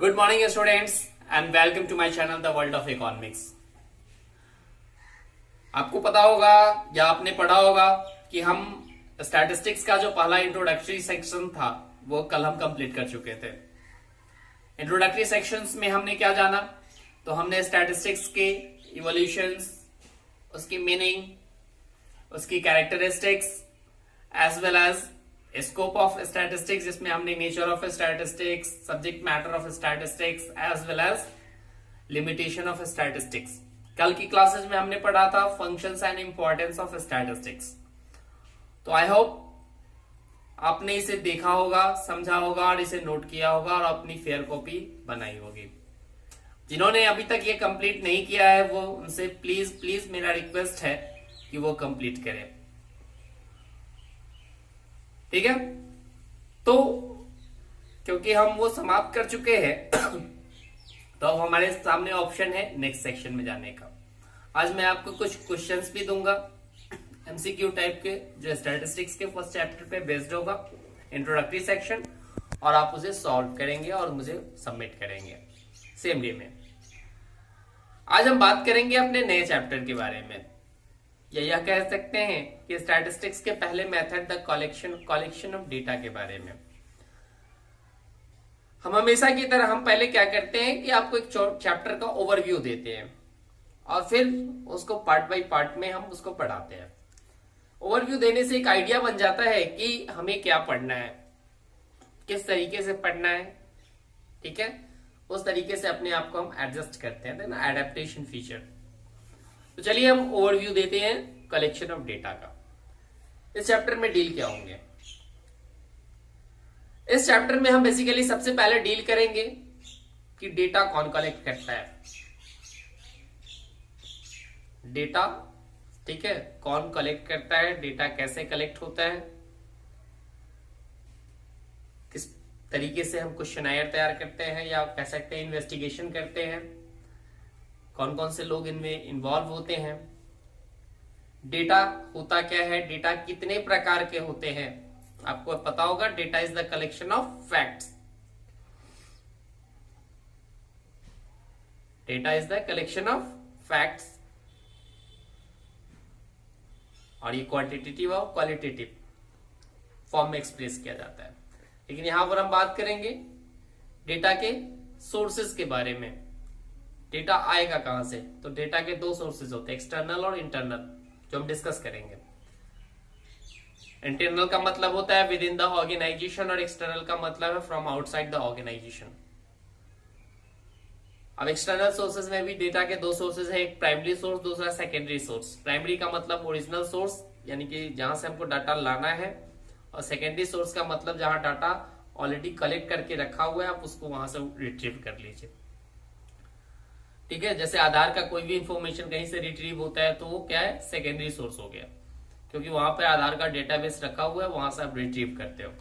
Good morning students and welcome to my channel the world of economics. आपको पता होगा या आपने पढ़ा होगा कि हम स्टैटिस्टिक्स का जो पहला इंट्रोडक्टरी सेक्शन था वो कल हम कंप्लीट कर चुके थे। इंट्रोडक्टरी सेक्शंस में हमने क्या जाना, तो हमने स्टैटिस्टिक्स के इवोल्यूशंस, उसकी मीनिंग, उसकी characteristics as well as scope of statistics, जिसमें हमने nature of statistics, subject matter of statistics as well as limitation of statistics. कल की क्लासेस में हमने पढ़ा था functions and importance of statistics. तो आई होप आपने इसे देखा होगा, समझा होगा और इसे नोट किया होगा और अपनी फेयर कॉपी बनाई होगी। जिन्होंने अभी तक ये कंप्लीट नहीं किया है वो उनसे प्लीज प्लीज मेरा रिक्वेस्ट है कि वो कंप्लीट करें, ठीक है। तो क्योंकि हम वो समाप्त कर चुके हैं तो अब हमारे सामने ऑप्शन है नेक्स्ट सेक्शन में जाने का। आज मैं आपको कुछ क्वेश्चंस भी दूंगा एमसीक्यू टाइप के, जो स्टैटिस्टिक्स के फर्स्ट चैप्टर पे बेस्ड होगा, इंट्रोडक्टरी सेक्शन, और आप उसे सॉल्व करेंगे और मुझे सबमिट करेंगे सेम डे में। आज हम बात करेंगे अपने नए चैप्टर के बारे में, या यह कह सकते हैं कि स्टैटिस्टिक्स के पहले method the collection of data के बारे में। हम हमेशा की तरह हम पहले क्या करते हैं कि आपको एक चैप्टर का ओवरव्यू देते हैं और फिर उसको पार्ट बाय पार्ट में हम उसको पढ़ाते हैं। ओवरव्यू देने से एक आइडिया बन जाता है कि हमें क्या पढ़ना है, किस तरीके से पढ़ना है, ठीक है। उस तरीके से अपने आप को हम एडजस्ट करते हैं ना, एडेप्टेशन फीचर। तो चलिए हम ओवरव्यू देते हैं कलेक्शन ऑफ डेटा का। इस चैप्टर में डील क्या होंगे? इस चैप्टर में हम बेसिकली सबसे पहले डील करेंगे कि डेटा कौन कलेक्ट करता है। डेटा, ठीक है, कौन कलेक्ट करता है, डेटा कैसे कलेक्ट होता है, किस तरीके से हम क्वेश्चनायर तैयार करते हैं या कह सकते हैं इन्वेस्टिगेशन करते हैं, कौन कौन से लोग इनमें इन्वॉल्व होते हैं, डेटा होता क्या है, डेटा कितने प्रकार के होते हैं। आपको पता होगा data is the collection of facts. Data is the collection of facts, और ये क्वांटिटेटिव और क्वालिटेटिव फॉर्म में एक्सप्रेस किया जाता है। लेकिन यहां पर हम बात करेंगे डेटा के सोर्सेस के बारे में। डेटा आएगा कहां से? तो डेटा के दो सोर्सेज होते हैं, एक्सटर्नल और इंटरनल, जो हम डिस्कस करेंगे। इंटरनल का मतलब होता है विद इन द ऑर्गेनाइजेशन और एक्सटर्नल का मतलब है फ्रॉम आउटसाइड द ऑर्गेनाइजेशन। अब एक्सटर्नल सोर्सेज में भी डेटा के दो सोर्सेज है, एक प्राइमरी सोर्स, दूसरा सेकेंडरी सोर्स। प्राइमरी का मतलब ओरिजिनल सोर्स, यानी कि जहां से हमको डाटा लाना है, और सेकेंडरी सोर्स का मतलब जहां डाटा ऑलरेडी कलेक्ट करके रखा हुआ है, आप उसको वहां से रिट्रीव कर लीजिए, ठीक है। जैसे आधार का कोई भी इंफॉर्मेशन कहीं से रिट्रीव होता है तो वो क्या है, सेकेंडरी सोर्स हो गया, क्योंकि वहां पर आधार का डेटाबेस रखा हुआ है, वहां से आप रिट्रीव करते हो।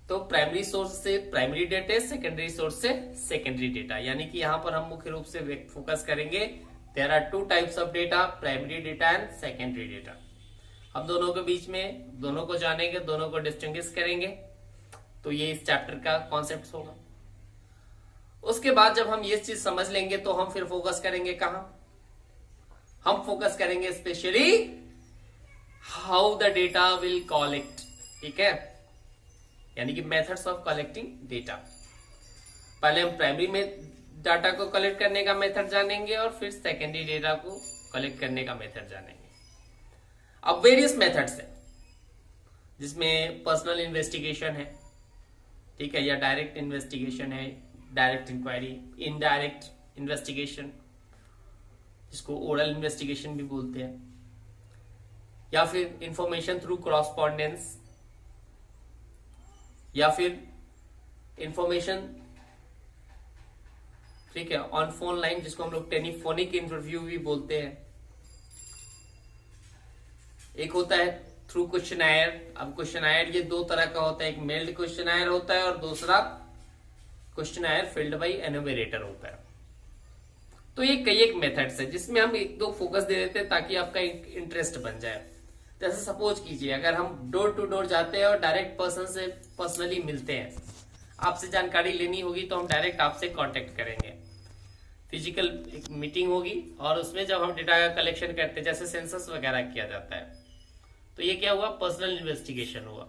तो प्राइमरी सोर्स से प्राइमरी डेटा, सेकेंडरी सोर्स से सेकेंडरी डेटा, यानी कि यहां पर हम मुख्य रूप से फोकस करेंगे there are two types of data, primary data and secondary data. हम दोनों के बीच में दोनों को जानेंगे, दोनों को डिस्टिंग्विश करेंगे, तो ये इस चैप्टर का कॉन्सेप्ट होगा। उसके बाद जब हम ये चीज समझ लेंगे तो हम फिर फोकस करेंगे कहां? हम फोकस करेंगे specially how the data will collect, ठीक है, यानी कि मेथड्स ऑफ कलेक्टिंग डेटा। पहले हम प्राइमरी में डाटा को कलेक्ट करने का मेथड जानेंगे और फिर सेकेंडरी डेटा को कलेक्ट करने का मेथड जानेंगे। अब वेरियस मेथड्स है, जिसमें पर्सनल इन्वेस्टिगेशन है, ठीक है, या डायरेक्ट इन्वेस्टिगेशन है, डायरेक्ट इंक्वायरी, इनडायरेक्ट इन्वेस्टिगेशन, जिसको ओरल इन्वेस्टिगेशन भी बोलते हैं, या फिर इंफॉर्मेशन थ्रू कॉरस्पॉन्डेंस, या फिर इंफॉर्मेशन, ठीक है, ऑन फोन लाइन, जिसको हम लोग टेलीफोनिक इंटरव्यू भी बोलते हैं। एक होता है थ्रू क्वेश्चनायर। अब क्वेश्चनायर ये दो तरह का होता है, एक मेल्ड क्वेश्चनायर होता है और दूसरा क्वेश्चनर फिल्ड बाय एनुमरेटर होता है। तो ये कई एक मेथड्स है जिसमें हम एक दो फोकस दे देते हैं ताकि आपका इंटरेस्ट बन जाए। जैसे सपोज कीजिए अगर हम डोर टू डोर जाते हैं और डायरेक्ट पर्सन से पर्सनली मिलते हैं, आपसे जानकारी लेनी होगी तो हम डायरेक्ट आपसे कांटेक्ट करेंगे। फिजिकल एक मीटिंग होगी और उसमें जब हम डेटा का कलेक्शन करते हैं, जैसे सेंसस वगैरह किया जाता है, तो ये क्या हुआ, पर्सनल इन्वेस्टिगेशन हुआ।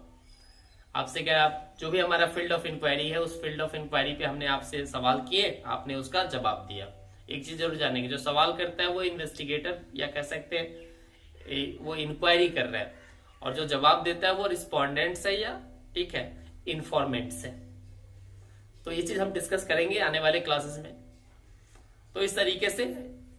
आपसे क्या, आप जो भी हमारा फील्ड ऑफ इंक्वायरी है, उस फील्ड ऑफ इंक्वायरी पे हमने आपसे सवाल किए, आपने उसका जवाब दिया। एक चीज जरूर जानेंगे, जो सवाल करता है वो इन्वेस्टिगेटर या कह सकते हैं वो इंक्वायरी कर रहा है, और जो जवाब देता है वो रिस्पोंडेंट्स है या ठीक है इंफॉर्मेंट्स है। तो ये चीज हम डिस्कस करेंगे आने वाले क्लासेस में। तो इस तरीके से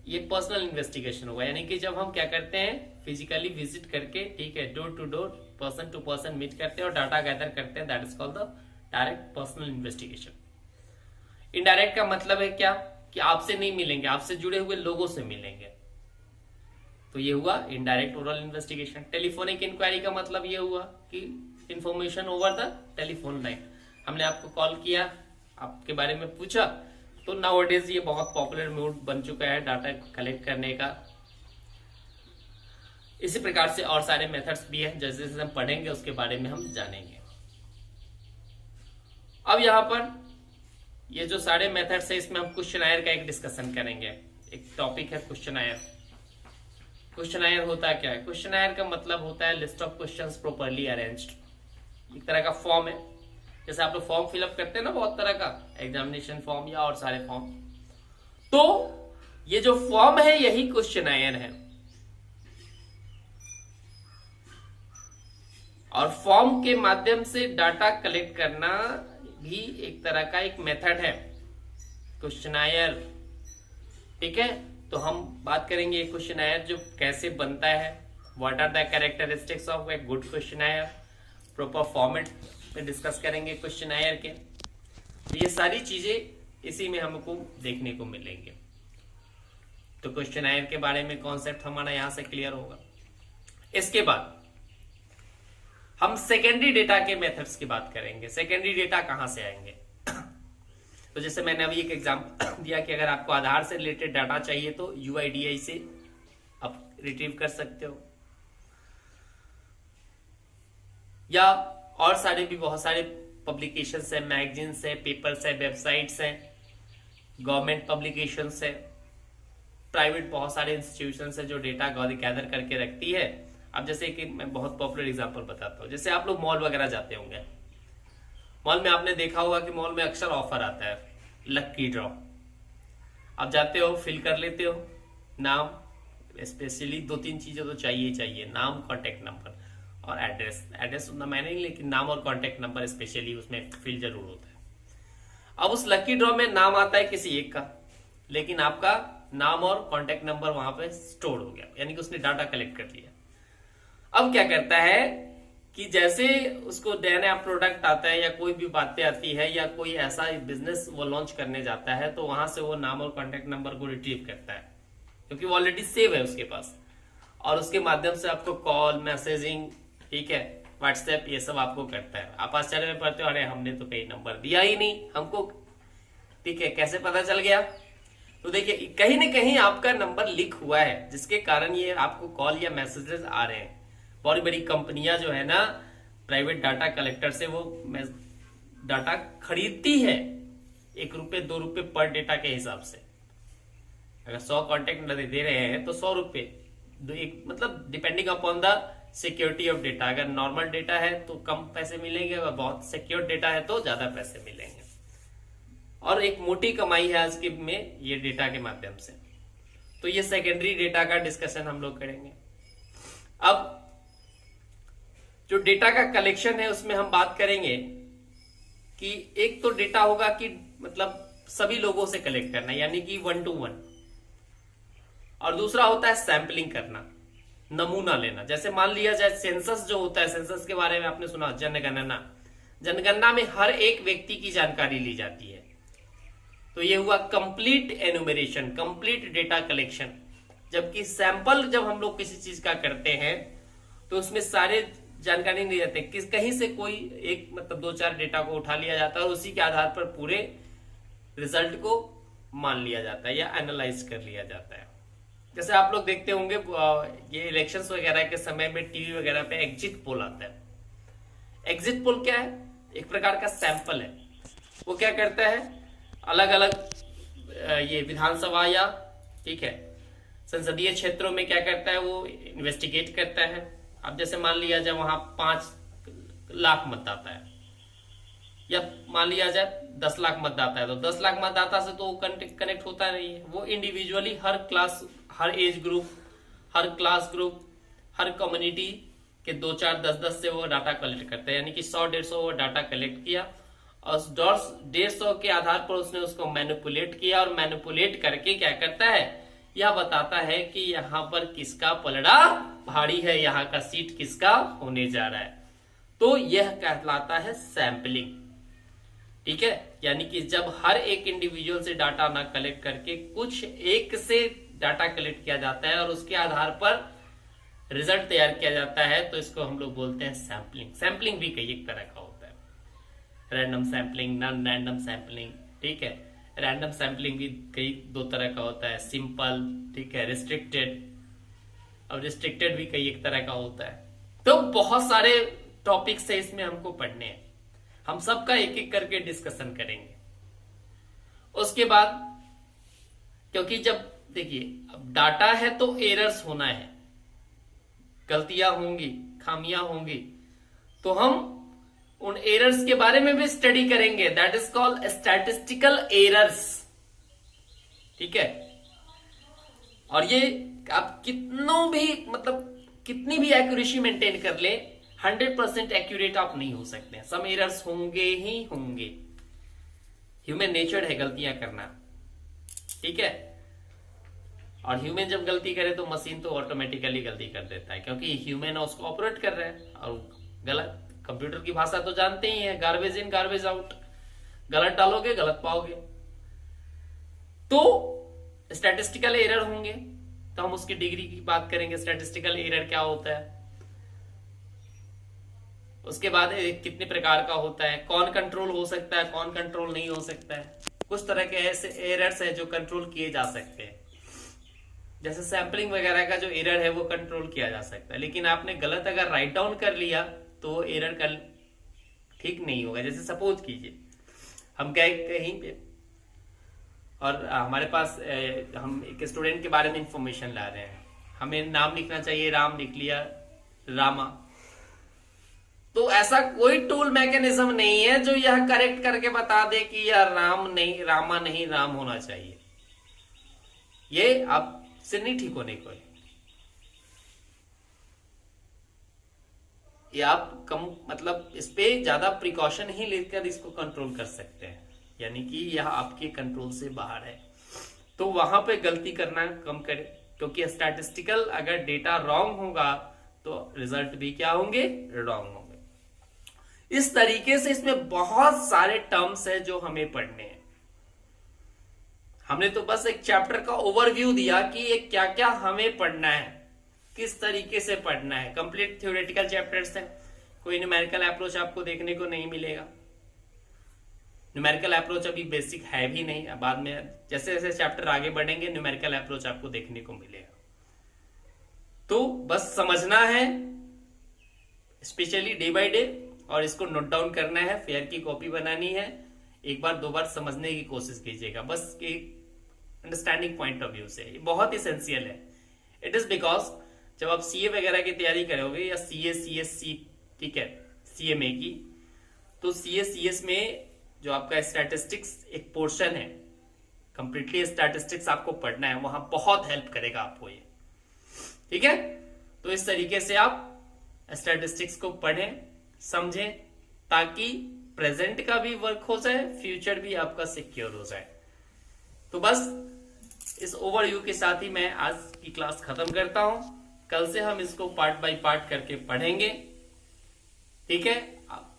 ये पर्सनल इन्वेस्टिगेशन होगा, यानी कि जब हम क्या करते हैं, फिजिकली विजिट करके, ठीक है, door to door, person to person meet करते हैं और डाटा गैदर करते हैं, that is called the direct personal investigation. Indirect का मतलब है क्या, कि आपसे नहीं मिलेंगे, आपसे जुड़े हुए लोगों से मिलेंगे, तो ये हुआ indirect oral investigation. Telephonic inquiry का मतलब ये हुआ कि information over the telephone line, हमने आपको कॉल किया, आपके बारे में पूछा, तो नाउअडेज ये बहुत पॉपुलर मोड बन चुका है डाटा कलेक्ट करने का। इसी प्रकार से और सारे मेथड्स भी हैं, जैसे जैसे हम पढ़ेंगे उसके बारे में हम जानेंगे। अब यहाँ पर ये जो सारे मेथड्स है, इसमें हम क्वेश्चनायर का एक डिस्कशन करेंगे। एक टॉपिक है क्वेश्चनायर। क्वेश्चनायर होता है क्या है, क्वेश्चनायर का मतलब होता है list of questions properly arranged. एक तरह का फॉर्म है, जैसे आप लोग फॉर्म फिलअप करते हैं ना बहुत तरह का, एग्जामिनेशन फॉर्म या और सारे फॉर्म, तो ये जो फॉर्म है यही क्वेश्चनायर है। और फॉर्म के माध्यम से डाटा कलेक्ट करना भी एक तरह का एक मेथड है क्वेश्चनायर, ठीक है। तो हम बात करेंगे क्वेश्चनायर जो कैसे बनता है, what are the characteristics of a good questionnaire, proper format में डिस्कस करेंगे क्वेश्चनायर के। तो ये सारी चीजें इसी में हमको देखने को मिलेंगे। तो क्वेश्चनायर के बारे में कॉन्सेप्ट हमारा यहां से क्लियर होगा। इसके बाद हम सेकेंडरी डेटा के मेथड्स की बात करेंगे। सेकेंडरी डेटा कहां से आएंगे, तो जैसे मैंने अभी एक एग्जांपल दिया कि अगर आपको आधार से रिलेटेड डाटा चाहिए तो यूआईडीआई से आप रिट्रीव कर सकते हो, या और सारे भी बहुत सारे पब्लिकेशंस है, मैगजीन्स है, पेपर्स है, वेबसाइट्स है, गवर्नमेंट पब्लिकेशंस है, प्राइवेट बहुत सारे इंस्टीट्यूशंस है जो डेटा गैदर करके रखती है। अब जैसे कि मैं बहुत पॉपुलर एग्जांपल बताता हूँ, जैसे आप लोग मॉल वगैरह जाते होंगे, मॉल में आपने देखा होगा कि मॉल में अक्सर ऑफर आता है लक्की ड्रॉ। आप जाते हो, फिल कर लेते हो नाम, स्पेशली 2-3 चीजें तो चाहिए चाहिए, नाम, कॉन्टेक्ट नंबर और एड्रेस। एड्रेस उतना मैंने नहीं, लेकिन नाम और कॉन्टेक्ट नंबर स्पेशली उसमें फिल जरूर होता है। अब उस लकी ड्रॉ में नाम आता है किसी एक का, लेकिन आपका नाम और कॉन्टेक्ट नंबर वहां पे स्टोर हो गया, यानी कि उसने डाटा कलेक्ट कर लिया। अब क्या करता है कि जैसे उसको नया नया प्रोडक्ट आता है या कोई भी बातें आती है या कोई ऐसा बिजनेस वो लॉन्च करने जाता है, तो वहां से वो नाम और कॉन्टेक्ट नंबर को रिट्रीव करता है, क्योंकि वो ऑलरेडी सेव है उसके पास, और उसके माध्यम से आपको कॉल, मैसेजिंग, ठीक है, व्हाट्सएप, ये सब आपको करता है। आप आश्चर्य में पड़ते हो, अरे हमने तो कहीं नंबर दिया ही नहीं हमको, ठीक है, कैसे पता चल गया। तो देखिए कहीं ना कहीं आपका नंबर लीक हुआ है, जिसके कारण ये आपको कॉल या मैसेजेस आ रहे हैं। बड़ी बड़ी कंपनियां जो है ना, प्राइवेट डाटा कलेक्टर से वो डाटा खरीदती है 1 रुपए 2 रुपए पर डेटा के हिसाब से। अगर 100 कॉन्टेक्ट दे रहे हैं तो 100 रुपए, मतलब depending upon the security of data. अगर नॉर्मल डेटा है तो कम पैसे मिलेंगे, अगर बहुत सिक्योर डेटा है तो ज्यादा पैसे मिलेंगे। और एक मोटी कमाई है आज के में ये डेटा के माध्यम से। तो ये सेकेंडरी डेटा का डिस्कशन हम लोग करेंगे। अब जो डेटा का कलेक्शन है उसमें हम बात करेंगे कि एक तो डेटा होगा कि मतलब सभी लोगों से कलेक्ट करना, यानी कि 1 to 1, और दूसरा होता है सैंपलिंग करना, नमूना लेना। जैसे मान लिया जाए सेंसस जो होता है, सेंसस के बारे में आपने सुना, जनगणना। जनगणना में हर एक व्यक्ति की जानकारी ली जाती है, तो ये हुआ complete enumeration, complete data collection. जबकि सैंपल जब हम लोग किसी चीज का करते हैं तो उसमें सारे जानकारी नहीं रहते, किस कहीं से कोई एक मतलब 2-4 डेटा को उठा लिया जाता है और उसी के आधार पर पूरे रिजल्ट को मान लिया जाता है या एनालाइज कर लिया जाता है। जैसे आप लोग देखते होंगे ये इलेक्शंस वगैरह के समय में टीवी वगैरह पे एग्जिट पोल आता है। एग्जिट पोल क्या है, एक प्रकार का सैंपल है। वो क्या करता है, अलग अलग ये विधानसभा या ठीक है संसदीय क्षेत्रों में क्या करता है, वो इन्वेस्टिगेट करता है। अब जैसे मान लिया जाए वहां 5 लाख मतदाता है, या मान लिया जाए 10 लाख मतदाता है, तो 10 लाख मतदाता से तो कनेक्ट होता नहीं है। वो इंडिविजुअली हर क्लास, हर एज ग्रुप, हर क्लास ग्रुप, हर कम्युनिटी के 2, 4, 10 से वो डाटा कलेक्ट करते हैं, यानी कि 100-150 वो डाटा कलेक्ट किया और 150 के आधार पर उसने उसको मैनिपुलेट किया, और मैनिपुलेट करके क्या करता है, यह बताता है कि यहाँ पर किसका पलड़ा भारी है, यहाँ का सीट किसका होने जा रहा है। तो यह कहलाता है सैंपलिंग। ठीक है, यानी कि जब हर एक इंडिविजुअल से डाटा ना कलेक्ट करके कुछ एक से डाटा कलेक्ट किया जाता है और उसके आधार पर रिजल्ट तैयार किया जाता है, तो इसको हम लोग बोलते हैं सैंपलिंग। सैंपलिंग भी कई एक तरह का होता है, random sampling, non random sampling. ठीक है, रैंडम सैंपलिंग भी कई 2 तरह का होता है, सिंपल, ठीक है, रिस्ट्रिक्टेड। और रिस्ट्रिक्टेड भी कई एक तरह का होता है। तो बहुत सारे टॉपिक्स है इसमें हमको पढ़ने हैं, हम सबका एक एक करके डिस्कशन करेंगे। उसके बाद क्योंकि जब देखिए अब डाटा है तो एरर्स होना है, गलतियां होंगी, खामियां होंगी, तो हम उन एरर्स के बारे में भी स्टडी करेंगे। That is called statistical errors. ठीक है, और ये आप कितनों भी मतलब कितनी भी एक्यूरेसी मेंटेन कर ले, 100% एक्यूरेट आप नहीं हो सकते, सम एरर्स होंगे ही होंगे। ह्यूमन नेचर है गलतियां करना। ठीक है, और ह्यूमन जब गलती करे तो मशीन तो ऑटोमेटिकली गलती कर देता है, क्योंकि ह्यूमन उसको ऑपरेट कर रहे हैं। और गलत, कंप्यूटर की भाषा तो जानते ही है, गार्बेज इन गार्बेज आउट, गलत डालोगे गलत पाओगे। तो स्टैटिस्टिकल एरर होंगे, तो हम उसकी डिग्री की बात करेंगे, स्टैटिस्टिकल एरर क्या होता है। उसके बाद कितने प्रकार का होता है, कौन कंट्रोल हो सकता है, कौन कंट्रोल नहीं हो सकता है। कुछ तरह के ऐसे एरर्स है जो कंट्रोल किए जा सकते हैं, जैसे सैंपलिंग वगैरह का जो एरर है वो कंट्रोल किया जा सकता है, लेकिन आपने गलत अगर राइट डाउन कर लिया तो एरर कल ठीक नहीं होगा। जैसे सपोज कीजिए हम गए कहीं पे और हमारे पास हम एक स्टूडेंट के बारे में इंफॉर्मेशन ला रहे हैं, हमें नाम लिखना चाहिए, राम लिख लिया, रामा। तो ऐसा कोई टूल मैकेनिज्म नहीं है जो यह करेक्ट करके बता दे कि यह राम नहीं, रामा नहीं, राम होना चाहिए। ये आपसे नहीं ठीक होने को है। ये आप कम मतलब इस पे ज्यादा प्रिकॉशन ही लेकर इसको कंट्रोल कर सकते हैं, यानी कि यह आपके कंट्रोल से बाहर है। तो वहां पे गलती करना कम करें, क्योंकि स्टैटिस्टिकल अगर डेटा रॉन्ग होगा तो रिजल्ट भी क्या होंगे, रॉन्ग होंगे। इस तरीके से इसमें बहुत सारे टर्म्स है जो हमें पढ़ने हैं। हमने तो बस एक चैप्टर का ओवरव्यू दिया कि ये क्या क्या हमें पढ़ना है, किस तरीके से पढ़ना है। कंप्लीट थ्योरेटिकल चैप्टर्स हैं, कोई न्यूमेरिकल अप्रोच आपको देखने को नहीं मिलेगा। न्यूमेरिकल अप्रोच अभी बेसिक है भी नहीं, बाद में जैसे जैसे चैप्टर आगे बढ़ेंगे न्यूमेरिकल अप्रोच आपको देखने को मिलेगा। तो बस समझना है स्पेशली डे बाय डे, और इसको नोट डाउन करना है, फेयर की कॉपी बनानी है, एक बार 2 बार समझने की कोशिश कीजिएगा, बस एक अंडरस्टैंडिंग पॉइंट ऑफ व्यू से। ये बहुत इसेंशियल है। इट इज बिकॉज जब आप सीए वगैरह की तैयारी करोगे या सीए, सीएससी, ठीक है, सीएमए की, तो सीए, सीएस में जो आपका स्टैटिस्टिक्स एक पोर्शन है, कंप्लीटली स्टैटिस्टिक्स आपको पढ़ना है, वहां बहुत हेल्प करेगा आपको ये। ठीक है, तो इस तरीके से आप स्टैटिस्टिक्स को पढ़ें, समझें, ताकि प्रेजेंट का भी वर्क हो जाए, फ्यूचर भी आपका सिक्योर हो जाए। तो बस इस ओवरव्यू के साथ ही मैं आज की क्लास खत्म करता हूं। कल से हम इसको पार्ट बाय पार्ट करके पढ़ेंगे। ठीक है,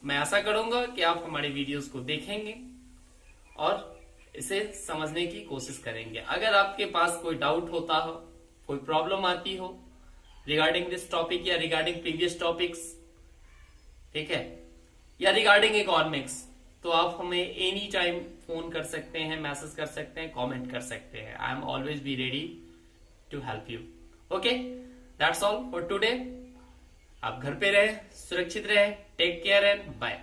मैं आशा करूंगा कि आप हमारे वीडियोस को देखेंगे और इसे समझने की कोशिश करेंगे। अगर आपके पास कोई डाउट होता हो, कोई प्रॉब्लम आती हो रिगार्डिंग दिस टॉपिक या रिगार्डिंग प्रीवियस टॉपिक्स, ठीक है, या रिगार्डिंग इकोनॉमिक्स, तो आप हमें एनी टाइम फोन कर सकते हैं, मैसेज कर सकते हैं, कमेंट कर सकते हैं। I am always be ready to help you. Okay, that's all for today. आप घर पे रहे, सुरक्षित रहे, टेक केयर एंड बाय।